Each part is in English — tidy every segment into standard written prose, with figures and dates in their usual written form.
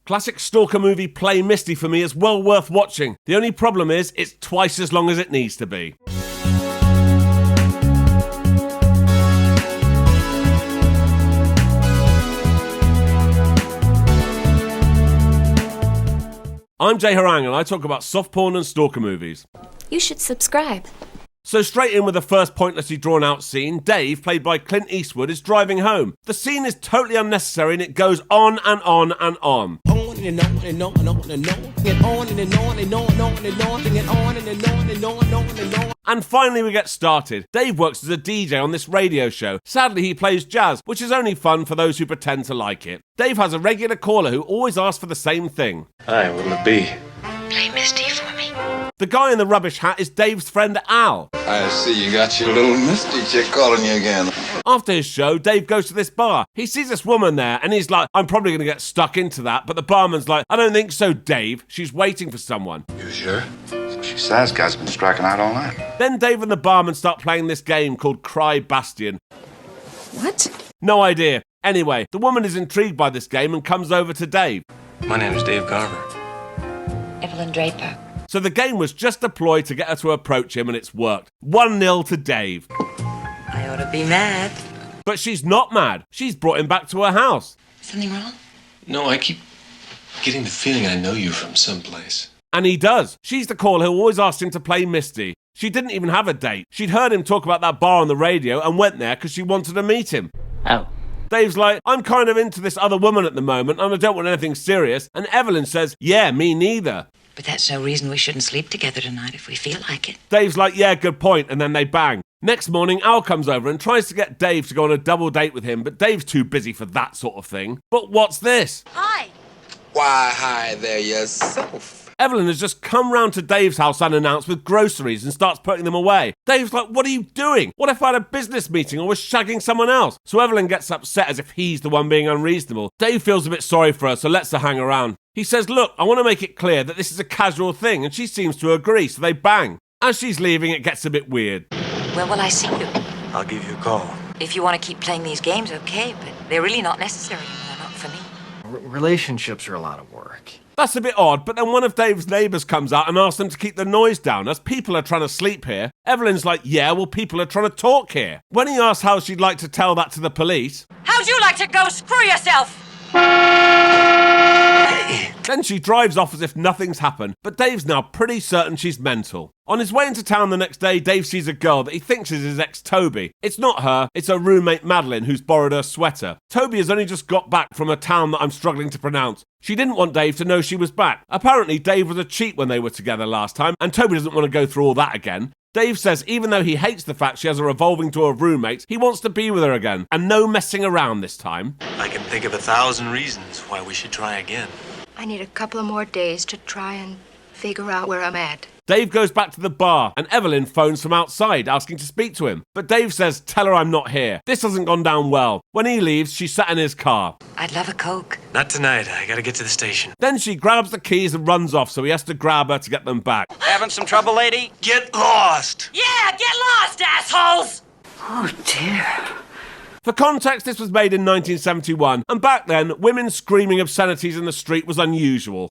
Classic stalker movie Play Misty For Me is well worth watching. The only problem is, it's twice as long as it needs to be. I'm Jay Harangue and I talk about soft porn and stalker movies. You should subscribe. So straight in with the first pointlessly drawn out scene, Dave, played by Clint Eastwood, is driving home. The scene is totally unnecessary and it goes on and on and on. And finally we get started. Dave works as a DJ on this radio show. Sadly he plays jazz, which is only fun for those who pretend to like it. Dave has a regular caller who always asks for the same thing. Hi, what'll it be? Play Misty For Me. The guy in the rubbish hat is Dave's friend Al. I see you got your little Misty chick calling you again. After his show, Dave goes to this bar. He sees this woman there and he's like, I'm probably going to get stuck into that. But the barman's like, I don't think so, Dave. She's waiting for someone. You sure? She says guys been striking out all night. Then Dave and the barman start playing this game called Cry Bastion. What? No idea. Anyway, the woman is intrigued by this game and comes over to Dave. My name is Dave Garver. Evelyn Draper. So the game was just a ploy to get her to approach him and it's worked. 1-0 to Dave. I ought to be mad. But she's not mad. She's brought him back to her house. Something wrong? No, I keep getting the feeling I know you from someplace. And he does. She's the caller who always asked him to play Misty. She didn't even have a date. She'd heard him talk about that bar on the radio and went there because she wanted to meet him. Oh. Dave's like, I'm kind of into this other woman at the moment and I don't want anything serious. And Evelyn says, yeah, me neither. But that's no reason we shouldn't sleep together tonight if we feel like it. Dave's like, yeah, good point, and then they bang. Next morning, Al comes over and tries to get Dave to go on a double date with him, but Dave's too busy for that sort of thing. But what's this? Hi. Why, hi there yourself. Evelyn has just come round to Dave's house unannounced with groceries and starts putting them away. Dave's like, what are you doing? What if I had a business meeting or was shagging someone else? So Evelyn gets upset as if he's the one being unreasonable. Dave feels a bit sorry for her, so lets her hang around. He says, look, I want to make it clear that this is a casual thing, and she seems to agree, so they bang. As she's leaving, it gets a bit weird. Where will I see you? I'll give you a call. If you want to keep playing these games, okay, but they're really not necessary anymore, not for me. Relationships are a lot of work. That's a bit odd, but then one of Dave's neighbours comes out and asks them to keep the noise down, as people are trying to sleep here. Evelyn's like, yeah, well, people are trying to talk here. When he asks how she'd like to tell that to the police... How'd you like to go screw yourself? Then she drives off as if nothing's happened, but Dave's now pretty certain she's mental. On his way into town the next day, Dave sees a girl that he thinks is his ex Toby. It's not her, it's her roommate Madeline who's borrowed her sweater. Toby has only just got back from a town that I'm struggling to pronounce. She didn't want Dave to know she was back. Apparently Dave was a cheat when they were together last time, and Toby doesn't want to go through all that again. Dave says even though he hates the fact she has a revolving door of roommates, he wants to be with her again, and no messing around this time. I can think of 1,000 reasons why we should try again. I need a couple of more days to try and figure out where I'm at. Dave goes back to the bar and Evelyn phones from outside asking to speak to him. But Dave says, tell her I'm not here. This hasn't gone down well. When he leaves, she sat in his car. I'd love a Coke. Not tonight. I gotta get to the station. Then she grabs the keys and runs off, so he has to grab her to get them back. Having some trouble, lady? Get lost! Yeah, get lost, assholes! Oh, dear. For context, this was made in 1971, and back then, women screaming obscenities in the street was unusual.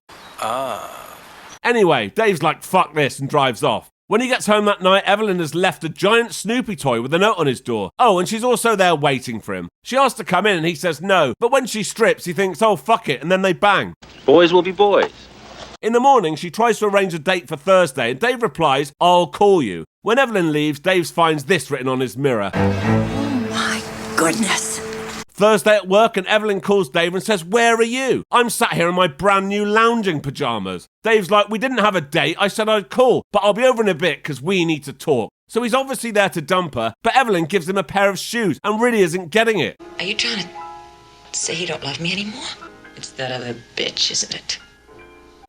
Anyway, Dave's like, fuck this, and drives off. When he gets home that night, Evelyn has left a giant Snoopy toy with a note on his door. Oh, and she's also there waiting for him. She asks to come in and he says no, but when she strips, he thinks, oh, fuck it, and then they bang. Boys will be boys. In the morning, she tries to arrange a date for Thursday, and Dave replies, I'll call you. When Evelyn leaves, Dave finds this written on his mirror. My goodness. Thursday at work, and Evelyn calls Dave and says, where are you? I'm sat here in my brand new lounging pyjamas. Dave's like, we didn't have a date, I said I'd call, but I'll be over in a bit because we need to talk. So he's obviously there to dump her, but Evelyn gives him a pair of shoes and really isn't getting it. Are you trying to say you don't love me anymore? It's that other bitch, isn't it?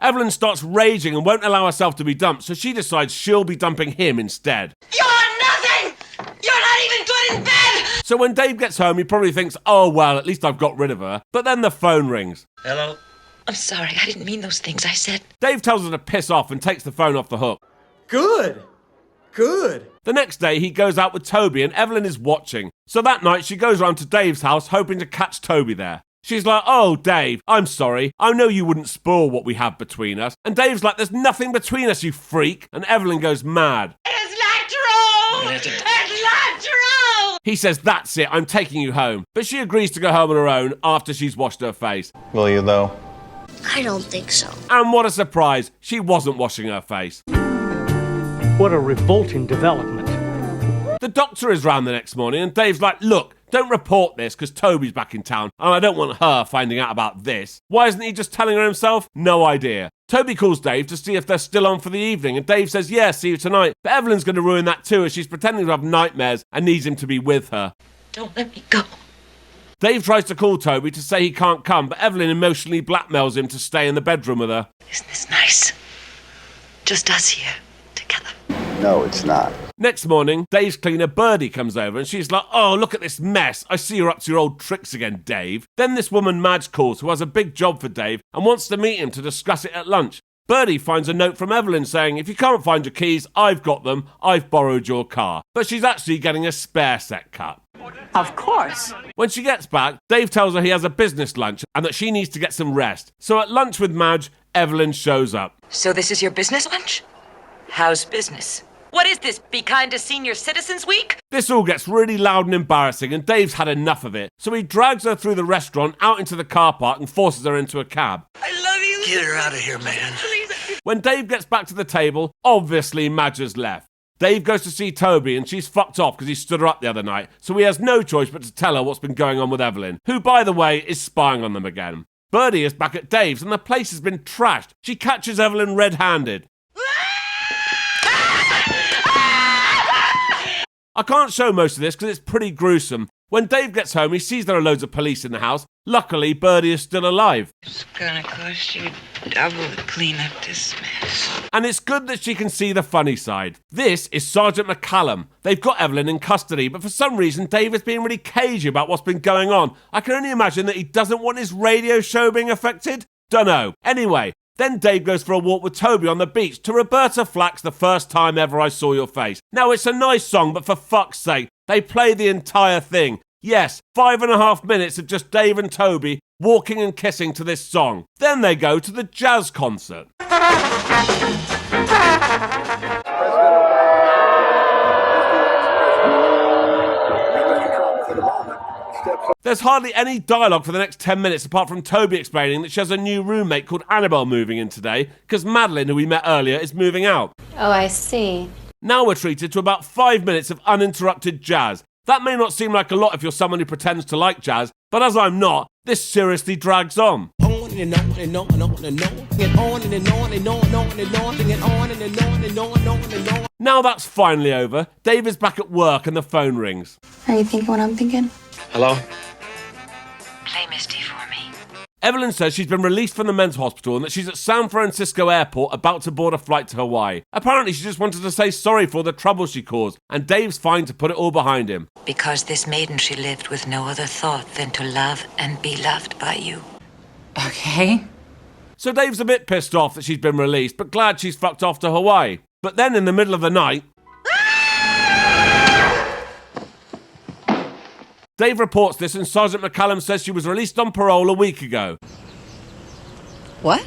Evelyn starts raging and won't allow herself to be dumped, so she decides she'll be dumping him instead. You're nothing! You're not even good in bed! So when Dave gets home, he probably thinks, oh well, at least I've got rid of her. But then the phone rings. Hello? I'm sorry, I didn't mean those things I said. Dave tells her to piss off and takes the phone off the hook. Good. The next day, he goes out with Toby and Evelyn is watching. So that night, she goes round to Dave's house hoping to catch Toby there. She's like, "Oh, Dave, I'm sorry. I know you wouldn't spoil what we have between us." And Dave's like, "There's nothing between us, you freak." And Evelyn goes mad. It's not true! It's not true! He says, "That's it, I'm taking you home." But she agrees to go home on her own after she's washed her face. Will you, though? I don't think so. And what a surprise, she wasn't washing her face. What a revolting development. The doctor is round the next morning and Dave's like, "Look, don't report this because Toby's back in town and I don't want her finding out about this." Why isn't he just telling her himself? No idea. Toby calls Dave to see if they're still on for the evening and Dave says, "Yeah, see you tonight." But Evelyn's going to ruin that too as she's pretending to have nightmares and needs him to be with her. Don't let me go. Dave tries to call Toby to say he can't come, but Evelyn emotionally blackmails him to stay in the bedroom with her. Isn't this nice? Just us here, together. No, it's not. Next morning, Dave's cleaner Birdie comes over and she's like, "Oh, look at this mess. I see you're up to your old tricks again, Dave." Then this woman Madge calls who has a big job for Dave and wants to meet him to discuss it at lunch. Birdie finds a note from Evelyn saying, "If you can't find your keys, I've got them. I've borrowed your car." But she's actually getting a spare set cut. Of course. When she gets back, Dave tells her he has a business lunch and that she needs to get some rest. So at lunch with Madge, Evelyn shows up. So this is your business lunch? How's business? What is this, Be Kind to Senior Citizens Week? This all gets really loud and embarrassing and Dave's had enough of it. So he drags her through the restaurant out into the car park and forces her into a cab. I love you. Get her out of here, man. Please. When Dave gets back to the table, obviously Madge has left. Dave goes to see Toby and she's fucked off because he stood her up the other night, so he has no choice but to tell her what's been going on with Evelyn, who, by the way, is spying on them again. Birdie is back at Dave's and the place has been trashed. She catches Evelyn red-handed. I can't show most of this because it's pretty gruesome. When Dave gets home, he sees there are loads of police in the house. Luckily, Birdie is still alive. It's gonna cost you double to clean up this mess. And it's good that she can see the funny side. This is Sergeant McCallum. They've got Evelyn in custody, but for some reason, Dave is being really cagey about what's been going on. I can only imagine that he doesn't want his radio show being affected. Dunno. Anyway, then Dave goes for a walk with Toby on the beach to Roberta Flack's The First Time Ever I Saw Your Face. Now, it's a nice song, but for fuck's sake, they play the entire thing. Yes, 5.5 minutes of just Dave and Toby walking and kissing to this song. Then they go to the jazz concert. There's hardly any dialogue for the next 10 minutes apart from Toby explaining that she has a new roommate called Annabelle moving in today because Madeline, who we met earlier, is moving out. Oh, I see. Now we're treated to about 5 minutes of uninterrupted jazz. That may not seem like a lot if you're someone who pretends to like jazz, but as I'm not, this seriously drags on. Now that's finally over, Dave is back at work and the phone rings. Are you thinking what I'm thinking? Hello? Play Misty For Me. Evelyn says she's been released from the men's hospital and that she's at San Francisco airport about to board a flight to Hawaii. Apparently she just wanted to say sorry for all the trouble she caused, and Dave's fine to put it all behind him. Because this maiden she lived with no other thought than to love and be loved by you. Okay. So Dave's a bit pissed off that she's been released, but glad she's fucked off to Hawaii. But then in the middle of the night, Dave reports this and Sergeant McCallum says she was released on parole a week ago. What?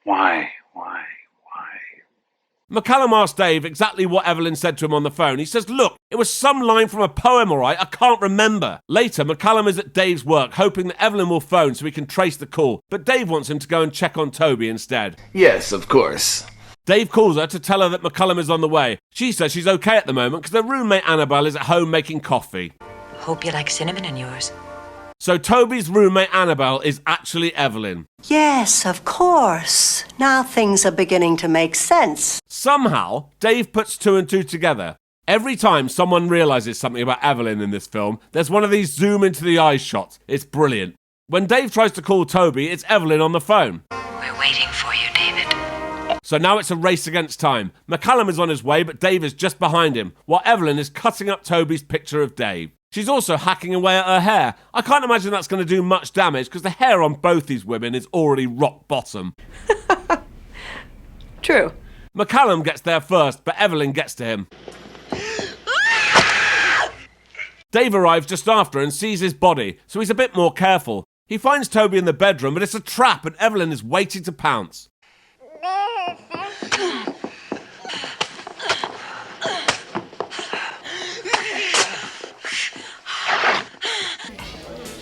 Why? McCallum asked Dave exactly what Evelyn said to him on the phone. He says, "Look, it was some line from a poem, all right? I can't remember." Later, McCallum is at Dave's work, hoping that Evelyn will phone so he can trace the call. But Dave wants him to go and check on Toby instead. Yes, of course. Dave calls her to tell her that McCallum is on the way. She says she's okay at the moment because her roommate Annabelle is at home making coffee. Hope you like cinnamon in yours. So Toby's roommate Annabelle is actually Evelyn. Yes, of course. Now things are beginning to make sense. Somehow, Dave puts two and two together. Every time someone realises something about Evelyn in this film, there's one of these zoom into the eyes shots. It's brilliant. When Dave tries to call Toby, it's Evelyn on the phone. We're waiting for you, David. So now it's a race against time. McCallum is on his way, but Dave is just behind him, while Evelyn is cutting up Toby's picture of Dave. She's also hacking away at her hair. I can't imagine that's going to do much damage because the hair on both these women is already rock bottom. True. McCallum gets there first, but Evelyn gets to him. Dave arrives just after and sees his body, so he's a bit more careful. He finds Toby in the bedroom, but it's a trap and Evelyn is waiting to pounce.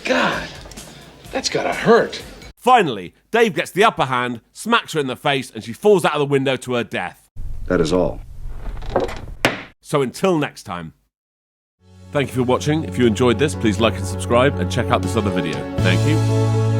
God, that's gotta hurt. Finally, Dave gets the upper hand, smacks her in the face, and she falls out of the window to her death. That is all. So until next time. Thank you for watching. If you enjoyed this, please like and subscribe and check out this other video. Thank you.